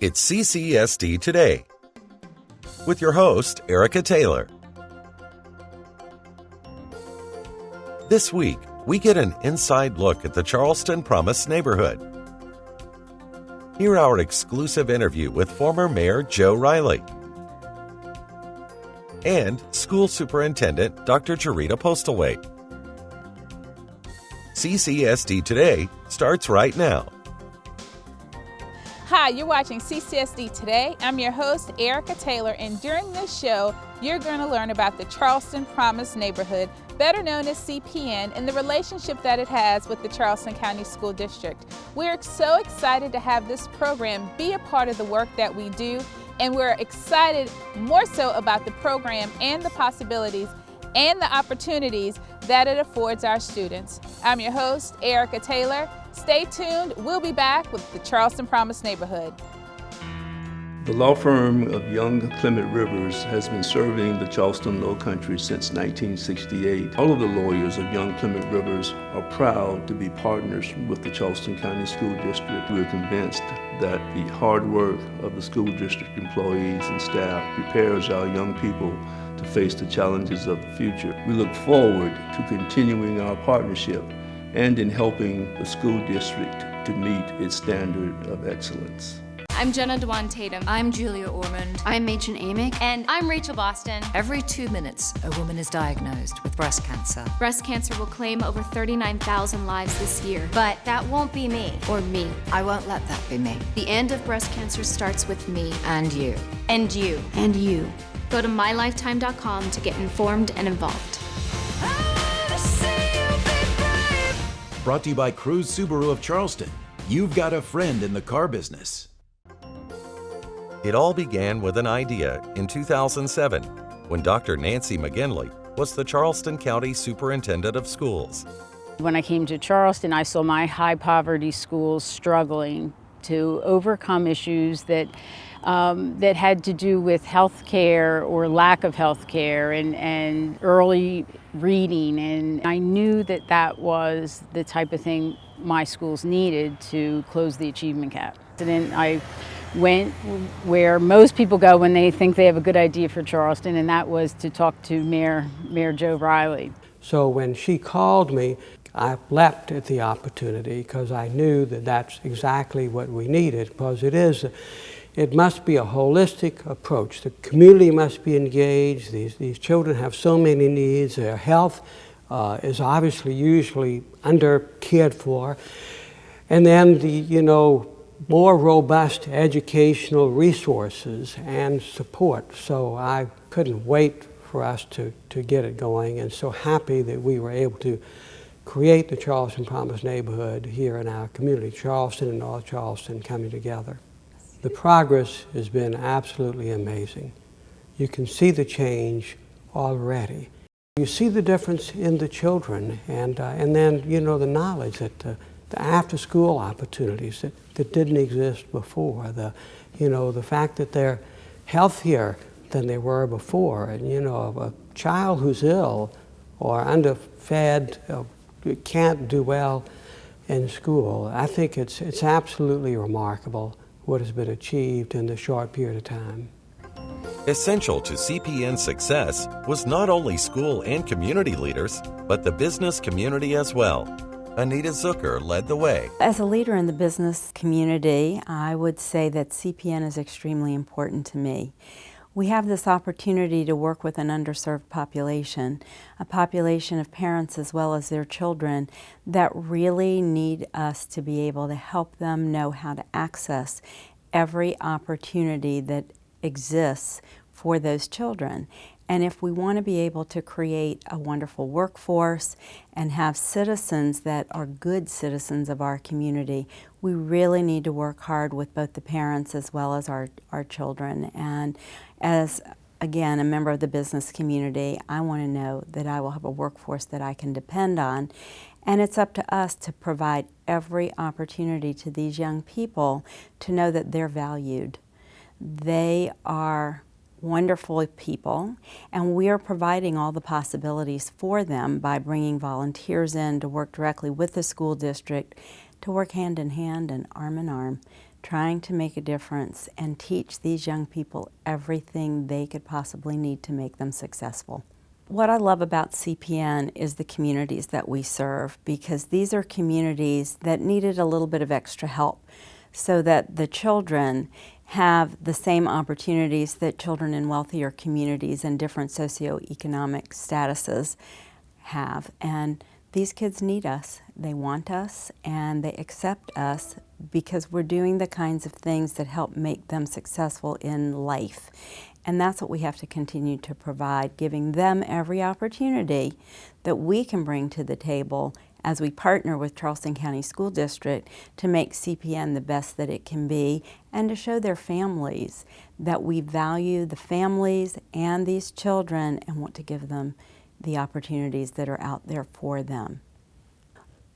It's CCSD Today with your host, Erica Taylor. This week, we get an inside look at the Charleston Promise neighborhood. Hear our exclusive interview with former Mayor Joe Riley and School Superintendent Dr. Charita Postlethwaite. CCSD Today starts right now. Hi, you're watching CCSD Today. I'm your host, Erica Taylor, and during this show, you're going to learn about the Charleston Promise neighborhood, better known as CPN, and the relationship that it has with the Charleston County School District. We're so excited to have this program be a part of the work that we do, and we're excited more so about the program and the possibilities and the opportunities that it affords our students. I'm your host, Erica Taylor. Stay tuned. We'll be back with the Charleston Promise neighborhood. The law firm of Young Clement Rivers has been serving the Charleston Low Country since 1968. All of the lawyers of Young Clement Rivers are proud to be partners with the Charleston County School District. We're convinced that the hard work of the school district employees and staff prepares our young people to face the challenges of the future. We look forward to continuing our partnership and in helping the school district to meet its standard of excellence. I'm Jenna Dewan Tatum. I'm Julia Ormond. I'm Machen Amick. And I'm Rachel Boston. Every 2 minutes, a woman is diagnosed with breast cancer. Breast cancer will claim over 39,000 lives this year, but that won't be me. Or me. I won't let that be me. The end of breast cancer starts with me. And you. And you. And you. Go to mylifetime.com to get informed and involved. Brought to you by Cruise Subaru of Charleston. You've got a friend in the car business. It all began with an idea in 2007 when Dr. Nancy McGinley was the Charleston County Superintendent of Schools. When I came to Charleston, I saw my high poverty schools struggling to overcome issues that had to do with health care or lack of health care and early reading. And I knew that that was the type of thing my schools needed to close the achievement gap. And then I went where most people go when they think they have a good idea for Charleston, and that was to talk to Mayor Joe Riley. So when she called me, I leapt at the opportunity because I knew that that's exactly what we needed, because it must be a holistic approach. The community must be engaged. These children have so many needs. Their health is obviously usually under cared for. And then the, more robust educational resources and support. So I couldn't wait for us to get it going, and so happy that we were able to create the Charleston Promise neighborhood here in our community, Charleston and North Charleston coming together. The progress has been absolutely amazing. You can see the change already. You see the difference in the children, and then the knowledge that the after-school opportunities that didn't exist before, the fact that they're healthier than they were before, and a child who's ill or underfed can't do well in school. I think it's absolutely remarkable what has been achieved in this short period of time. Essential to CPN's success was not only school and community leaders, but the business community as well. Anita Zucker led the way. As a leader in the business community, I would say that CPN is extremely important to me. We have this opportunity to work with an underserved population, a population of parents as well as their children that really need us to be able to help them know how to access every opportunity that exists for those children. And if we want to be able to create a wonderful workforce and have citizens that are good citizens of our community, we really need to work hard with both the parents as well as our children. And as, again, a member of the business community, I want to know that I will have a workforce that I can depend on. And it's up to us to provide every opportunity to these young people to know that they're valued. They are wonderful people, and we are providing all the possibilities for them by bringing volunteers in to work directly with the school district, to work hand in hand and arm trying to make a difference and teach these young people everything they could possibly need to make them successful. What I love about CPN is the communities that we serve, because these are communities that needed a little bit of extra help so that the children have the same opportunities that children in wealthier communities and different socioeconomic statuses have. And these kids need us. They want us and they accept us because we're doing the kinds of things that help make them successful in life. And that's what we have to continue to provide, giving them every opportunity that we can bring to the table as we partner with Charleston County School District to make CPN the best that it can be, and to show their families that we value the families and these children and want to give them the opportunities that are out there for them.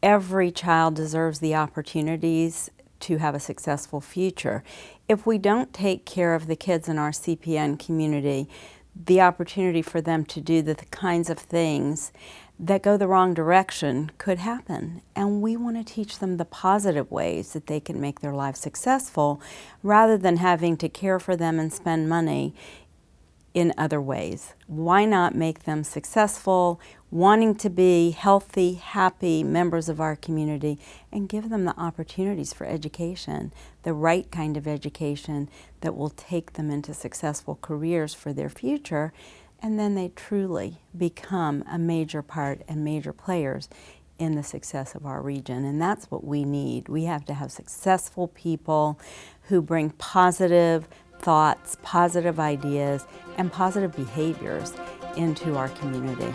Every child deserves the opportunities to have a successful future. If we don't take care of the kids in our CPN community, the opportunity for them to do the kinds of things that go the wrong direction could happen. And we want to teach them the positive ways that they can make their lives successful, rather than having to care for them and spend money in other ways. Why not make them successful, wanting to be healthy, happy members of our community, and give them the opportunities for education, the right kind of education that will take them into successful careers for their future, and then they truly become a major part and major players in the success of our region. And that's what we need. We have to have successful people who bring positive thoughts, positive ideas, and positive behaviors into our community.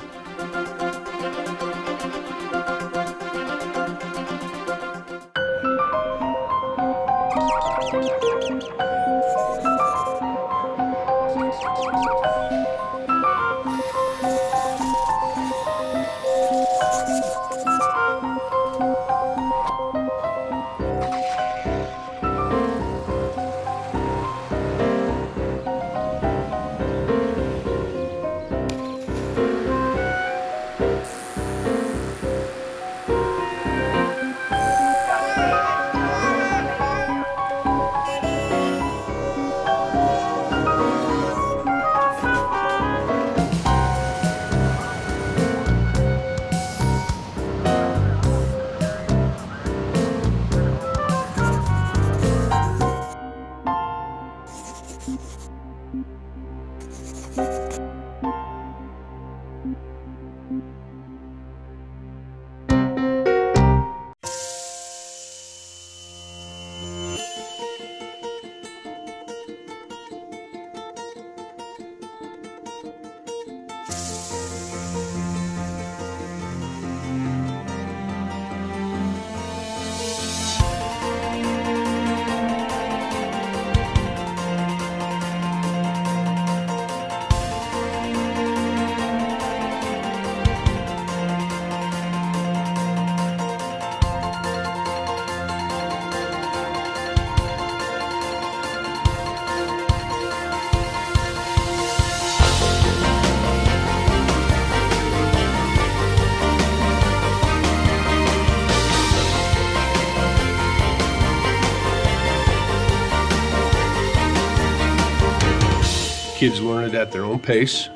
Kids learn it at their own pace,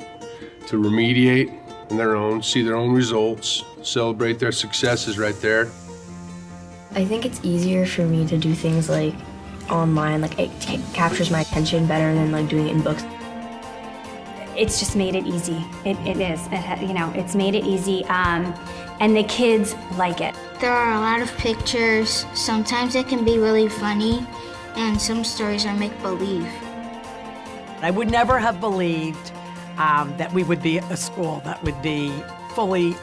to remediate on their own, see their own results, celebrate their successes right there. I think it's easier for me to do things like online, like it captures my attention better than like doing it in books. It's just made it easy. It is, it's made it easy, and the kids like it. There are a lot of pictures. Sometimes it can be really funny, and some stories are make-believe. I would never have believed that we would be a school that would be fully,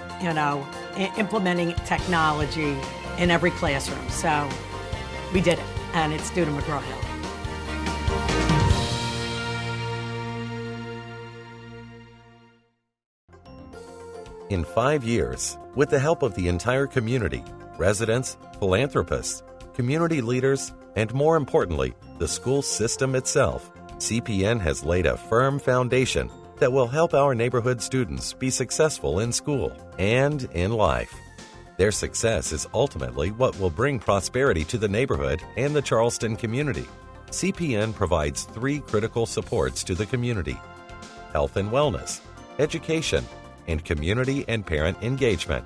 implementing technology in every classroom. So we did it, and it's due to McGraw-Hill. In 5 years, with the help of the entire community, residents, philanthropists, community leaders, and more importantly, the school system itself, CPN has laid a firm foundation that will help our neighborhood students be successful in school and in life. Their success is ultimately what will bring prosperity to the neighborhood and the Charleston community. CPN provides 3 critical supports to the community: health and wellness, education, and community and parent engagement.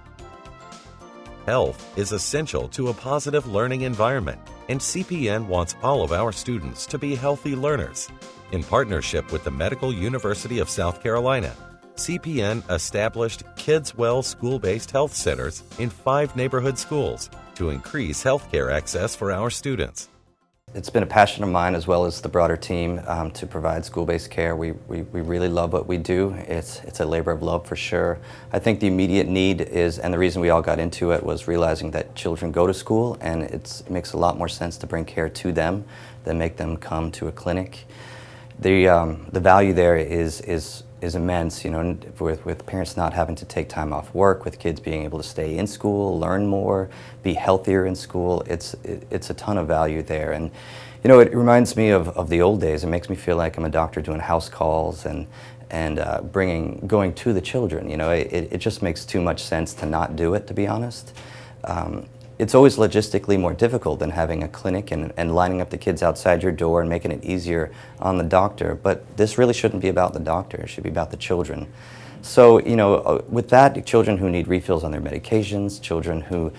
Health is essential to a positive learning environment, and CPN wants all of our students to be healthy learners. In partnership with the Medical University of South Carolina, CPN established KidsWell school-based health centers in 5 neighborhood schools to increase healthcare access for our students. It's been a passion of mine, as well as the broader team, to provide school-based care. We really love what we do. It's a labor of love for sure. I think the immediate need is, and the reason we all got into it, was realizing that children go to school, and it makes a lot more sense to bring care to them than make them come to a clinic. The value there is immense, you know, with parents not having to take time off work, with kids being able to stay in school, learn more, be healthier in school. It's a ton of value there. And you know, it reminds me of the old days. It makes me feel like I'm a doctor doing house calls and going to the children. You know, it just makes too much sense to not do it, to be honest. It's always logistically more difficult than having a clinic and lining up the kids outside your door and making it easier on the doctor. But this really shouldn't be about the doctor. It should be about the children. So, you know, with that, children who need refills on their medications, children who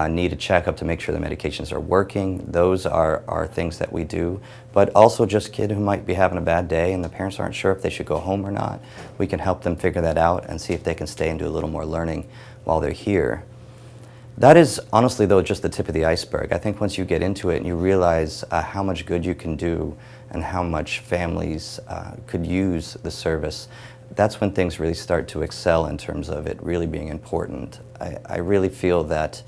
need a checkup to make sure the medications are working, those are things that we do. But also just kids who might be having a bad day and the parents aren't sure if they should go home or not. We can help them figure that out and see if they can stay and do a little more learning while they're here. That is, honestly, though, just the tip of the iceberg. I think once you get into it and you realize how much good you can do and how much families could use the service, that's when things really start to excel in terms of it really being important. I really feel that,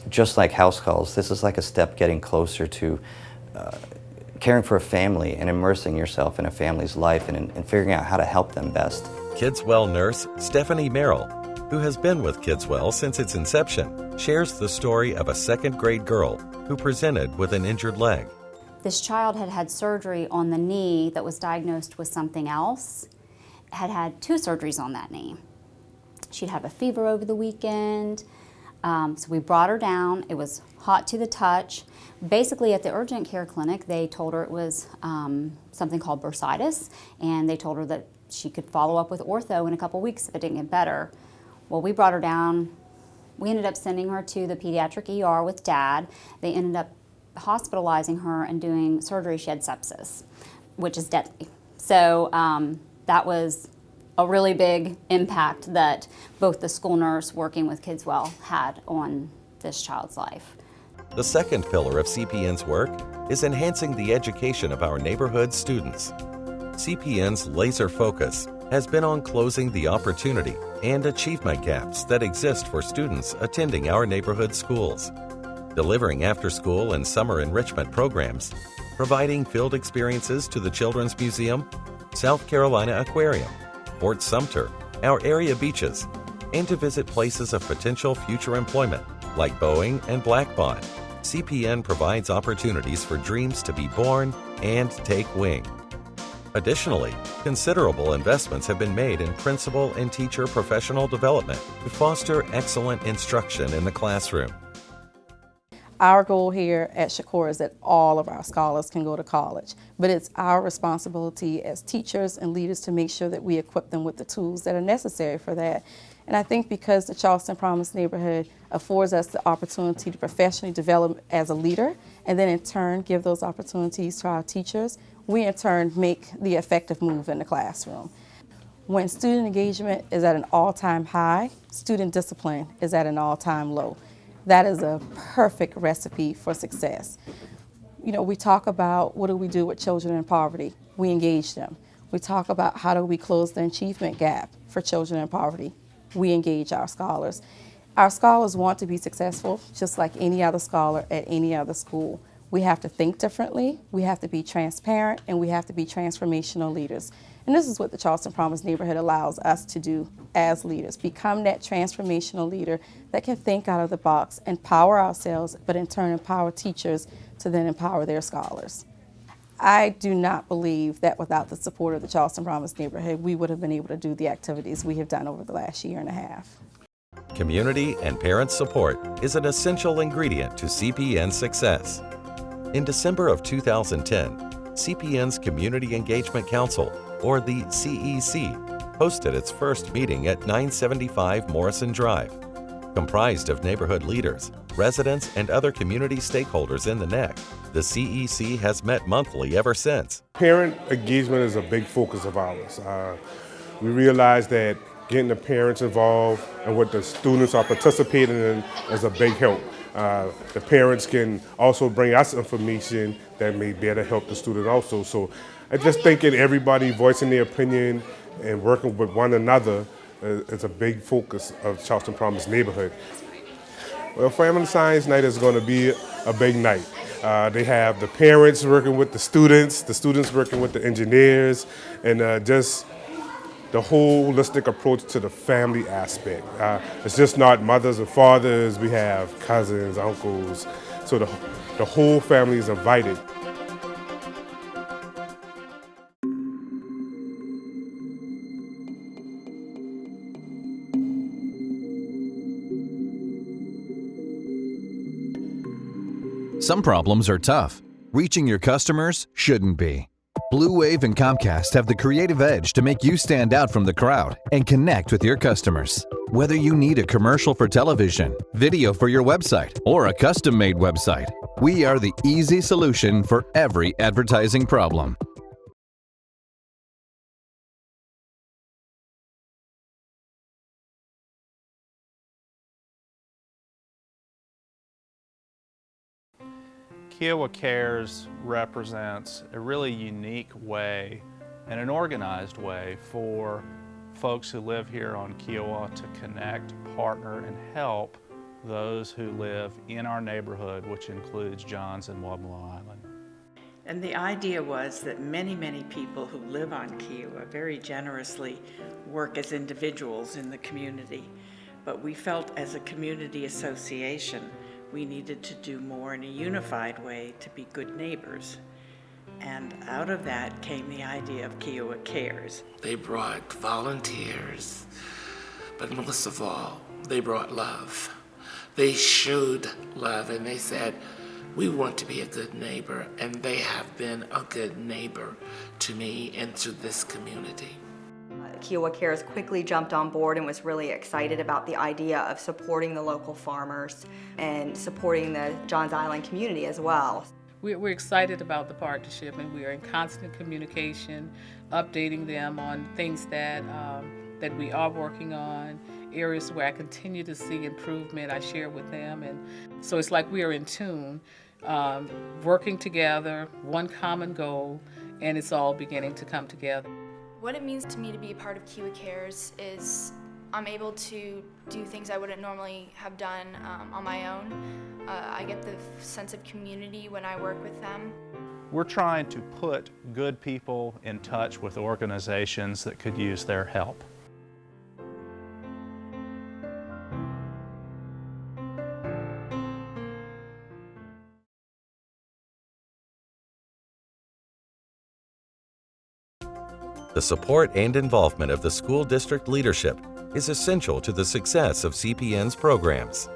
just like house calls, this is like a step getting closer to caring for a family and immersing yourself in a family's life and figuring out how to help them best. KidsWell nurse Stephanie Merrill, who has been with KidsWell since its inception, shares the story of a 2nd grade girl who presented with an injured leg. This child had had surgery on the knee that was diagnosed with something else, had 2 surgeries on that knee. She'd have a fever over the weekend, so we brought her down. It was hot to the touch. Basically, at the urgent care clinic, they told her it was something called bursitis, and they told her that she could follow up with ortho in a couple weeks if it didn't get better. Well, we brought her down. We ended up sending her to the pediatric ER with Dad. They ended up hospitalizing her and doing surgery. She had sepsis, which is deadly. So that was a really big impact that both the school nurse working with KidsWell had on this child's life. The second pillar of CPN's work is enhancing the education of our neighborhood students. CPN's laser focus has been on closing the opportunity and achievement gaps that exist for students attending our neighborhood schools, delivering after-school and summer enrichment programs, providing field experiences to the Children's Museum, South Carolina Aquarium, Fort Sumter, our area beaches, and to visit places of potential future employment like Boeing and Blackbaud. CPN provides opportunities for dreams to be born and take wing. Additionally, considerable investments have been made in principal and teacher professional development to foster excellent instruction in the classroom. Our goal here at Shakur is that all of our scholars can go to college, but it's our responsibility as teachers and leaders to make sure that we equip them with the tools that are necessary for that. And I think because the Charleston Promise neighborhood affords us the opportunity to professionally develop as a leader, and then in turn give those opportunities to our teachers, we in turn make the effective move in the classroom. When student engagement is at an all-time high, student discipline is at an all-time low. That is a perfect recipe for success. You know, we talk about what do we do with children in poverty? We engage them. We talk about how do we close the achievement gap for children in poverty? We engage our scholars. Our scholars want to be successful just like any other scholar at any other school. We have to think differently, we have to be transparent, and we have to be transformational leaders. And this is what the Charleston Promise neighborhood allows us to do as leaders, become that transformational leader that can think out of the box, empower ourselves, but in turn empower teachers to then empower their scholars. I do not believe that without the support of the Charleston Promise neighborhood, we would have been able to do the activities we have done over the last year and a half. Community and parent support is an essential ingredient to CPN's success. In December of 2010, CPN's Community Engagement Council, or the CEC, hosted its first meeting at 975 Morrison Drive. Comprised of neighborhood leaders, residents, and other community stakeholders in the NEC, the CEC has met monthly ever since. Parent engagement is a big focus of ours. We realize that getting the parents involved and what the students are participating in is a big help. The parents can also bring us information that may better help the student also. So I just think that everybody voicing their opinion and working with one another is a big focus of Charleston Promise neighborhood. Well, Family Science Night is going to be a big night. They have the parents working with the students working with the engineers, and just the holistic approach to the family aspect. It's just not mothers and fathers, we have cousins, uncles, so the whole family is invited. Some problems are tough. Reaching your customers shouldn't be. Blue Wave and Comcast have the creative edge to make you stand out from the crowd and connect with your customers. Whether you need a commercial for television, video for your website, or a custom-made website, we are the easy solution for every advertising problem. Kiowa Cares represents a really unique way and an organized way for folks who live here on Kiowa to connect, partner, and help those who live in our neighborhood, which includes Johns and Wabalo Island. And the idea was that many, many people who live on Kiowa very generously work as individuals in the community. But we felt as a community association we needed to do more in a unified way to be good neighbors. And out of that came the idea of Kiowa Cares. They brought volunteers, but most of all, they brought love. They showed love and they said, we want to be a good neighbor, and they have been a good neighbor to me and to this community. Kiowa Cares quickly jumped on board and was really excited about the idea of supporting the local farmers and supporting the Johns Island community as well. We're excited about the partnership, and we are in constant communication, updating them on things that we are working on, areas where I continue to see improvement, I share with them. And so it's like we are in tune, working together, one common goal, and it's all beginning to come together. What it means to me to be a part of Kiowa Cares is I'm able to do things I wouldn't normally have done on my own. I get the sense of community when I work with them. We're trying to put good people in touch with organizations that could use their help. The support and involvement of the school district leadership is essential to the success of CPN's programs.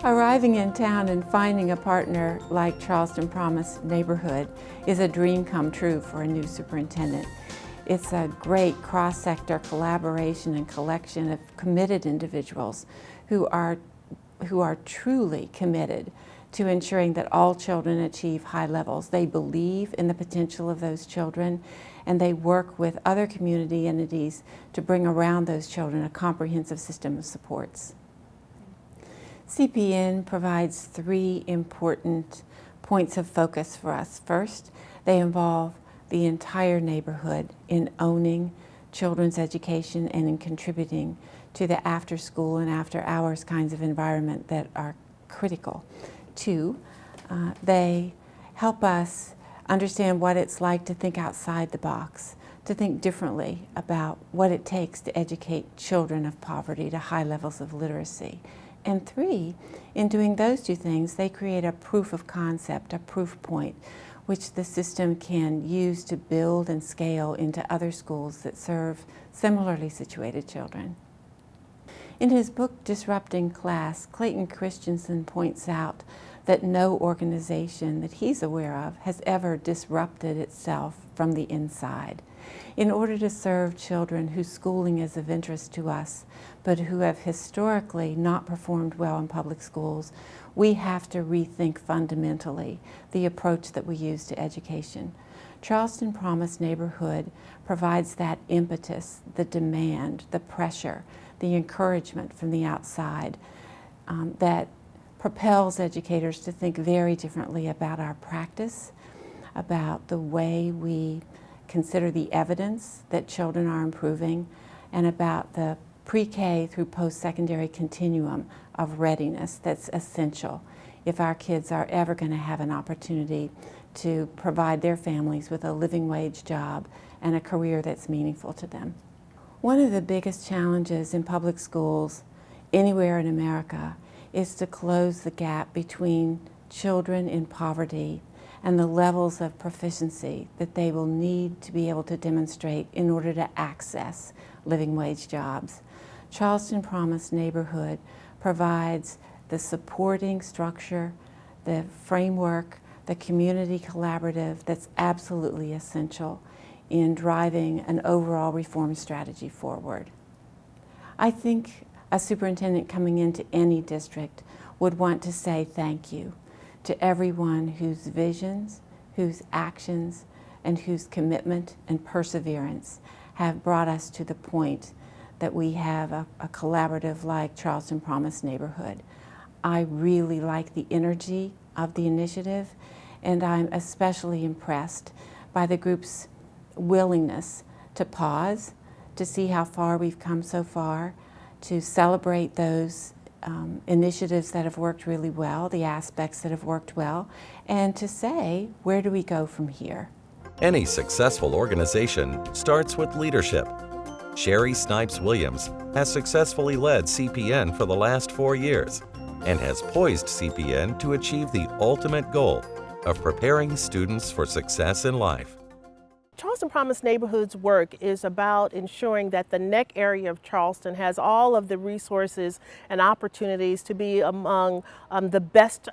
Arriving in town and finding a partner like Charleston Promise Neighborhood is a dream come true for a new superintendent. It's a great cross-sector collaboration and collection of committed individuals who are truly committed to ensuring that all children achieve high levels. They believe in the potential of those children, and they work with other community entities to bring around those children a comprehensive system of supports. CPN provides 3 important points of focus for us. First, they involve the entire neighborhood in owning children's education and in contributing to the after-school and after-hours kinds of environment that are critical. 2, they help us understand what it's like to think outside the box, to think differently about what it takes to educate children of poverty to high levels of literacy. And 3, in doing those 2 things, they create a proof of concept, a proof point, which the system can use to build and scale into other schools that serve similarly situated children. In his book, Disrupting Class, Clayton Christensen points out that no organization that he's aware of has ever disrupted itself from the inside. In order to serve children whose schooling is of interest to us, but who have historically not performed well in public schools, we have to rethink fundamentally the approach that we use to education. Charleston Promise Neighborhood provides that impetus, the demand, the pressure, the encouragement from the outside that propels educators to think very differently about our practice, about the way we consider the evidence that children are improving, and about the pre-K through post-secondary continuum of readiness that's essential if our kids are ever going to have an opportunity to provide their families with a living wage job and a career that's meaningful to them. One of the biggest challenges in public schools anywhere in America is to close the gap between children in poverty and the levels of proficiency that they will need to be able to demonstrate in order to access living wage jobs. Charleston Promise Neighborhood provides the supporting structure, the framework, the community collaborative that's absolutely essential in driving an overall reform strategy forward. I think a superintendent coming into any district would want to say thank you to everyone whose visions, whose actions, and whose commitment and perseverance have brought us to the point that we have a collaborative like Charleston Promise Neighborhood. I really like the energy of the initiative, and I'm especially impressed by the group's willingness to pause, to see how far we've come so far, to celebrate those initiatives that have worked really well, the aspects that have worked well, and to say, where do we go from here? Any successful organization starts with leadership. Sherry Snipes-Williams has successfully led CPN for the last 4 years and has poised CPN to achieve the ultimate goal of preparing students for success in life. Charleston Promise Neighborhood's work is about ensuring that the neck area of Charleston has all of the resources and opportunities to be among the best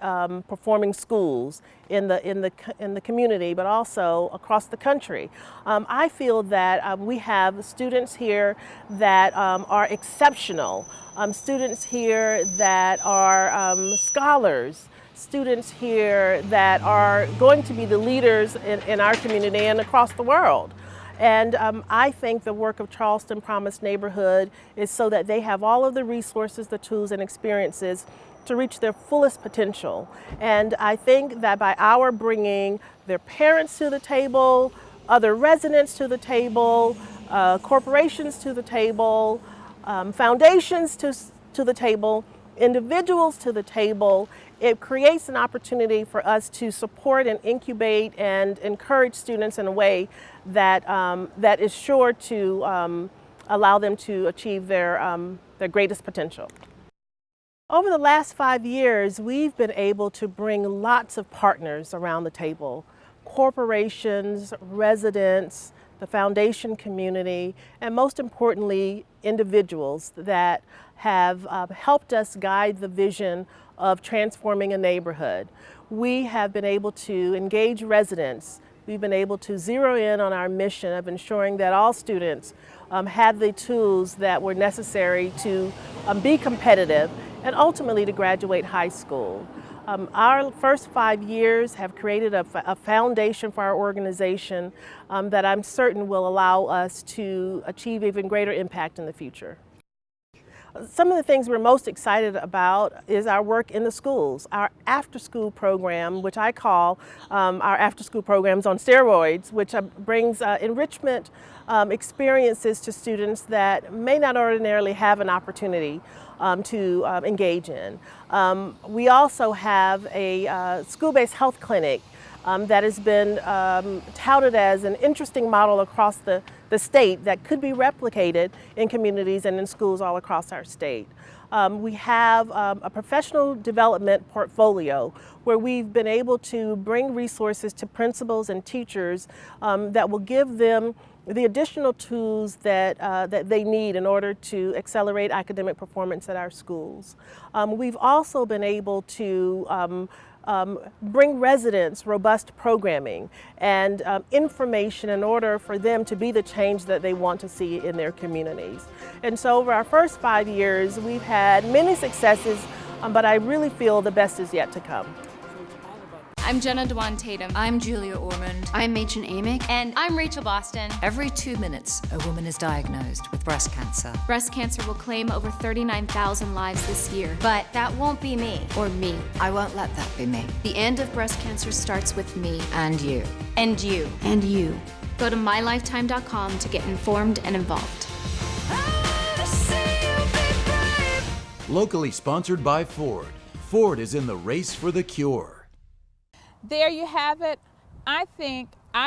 performing schools in the community, but also across the country. I feel that we have students here that are exceptional, students here that are scholars, students here that are going to be the leaders in our community and across the world. And I think the work of Charleston Promise Neighborhood is so that they have all of the resources, the tools, and experiences to reach their fullest potential. And I think that by our bringing their parents to the table, other residents to the table, corporations to the table, foundations to the table, individuals to the table, it creates an opportunity for us to support and incubate and encourage students in a way that, that is sure to allow them to achieve their greatest potential. Over the last 5 years, we've been able to bring lots of partners around the table, corporations, residents, the foundation community, and most importantly, individuals that have helped us guide the vision of transforming a neighborhood. We have been able to engage residents. We've been able to zero in on our mission of ensuring that all students had the tools that were necessary to be competitive and ultimately to graduate high school. Our first 5 years have created a foundation for our organization that I'm certain will allow us to achieve even greater impact in the future. Some of the things we're most excited about is our work in the schools. Our after-school program, which I call our after-school programs on steroids, which brings enrichment experiences to students that may not ordinarily have an opportunity to engage in. We also have a school-based health clinic that has been touted as an interesting model across the state that could be replicated in communities and in schools all across our state. We have a professional development portfolio where we've been able to bring resources to principals and teachers that will give them the additional tools that, that they need in order to accelerate academic performance at our schools. We've also been able to bring residents robust programming and information in order for them to be the change that they want to see in their communities. And so over our first 5 years, we've had many successes, but I really feel the best is yet to come. I'm Jenna Dewan Tatum. I'm Julia Ormond. I'm Machen Amick. And I'm Rachel Boston. Every 2 minutes, a woman is diagnosed with breast cancer. Breast cancer will claim over 39,000 lives this year. But that won't be me. Or me. I won't let that be me. The end of breast cancer starts with me. And you. And you. And you. Go to mylifetime.com to get informed and involved. Locally sponsored by Ford. Ford is in the race for the cure. There you have it. I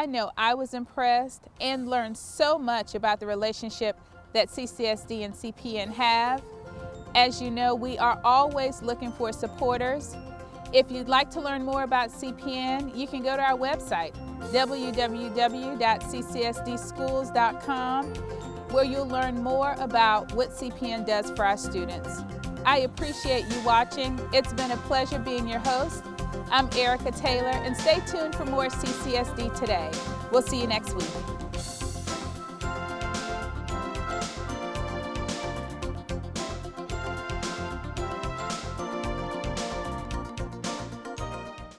know I was impressed and learned so much about the relationship that CCSD and CPN have. As you know, we are always looking for supporters. If you'd like to learn more about CPN, you can go to our website, www.ccsdschools.com, where you'll learn more about what CPN does for our students. I appreciate you watching. It's been a pleasure being your host. I'm Erica Taylor, and stay tuned for more CCSD Today. We'll see you next week.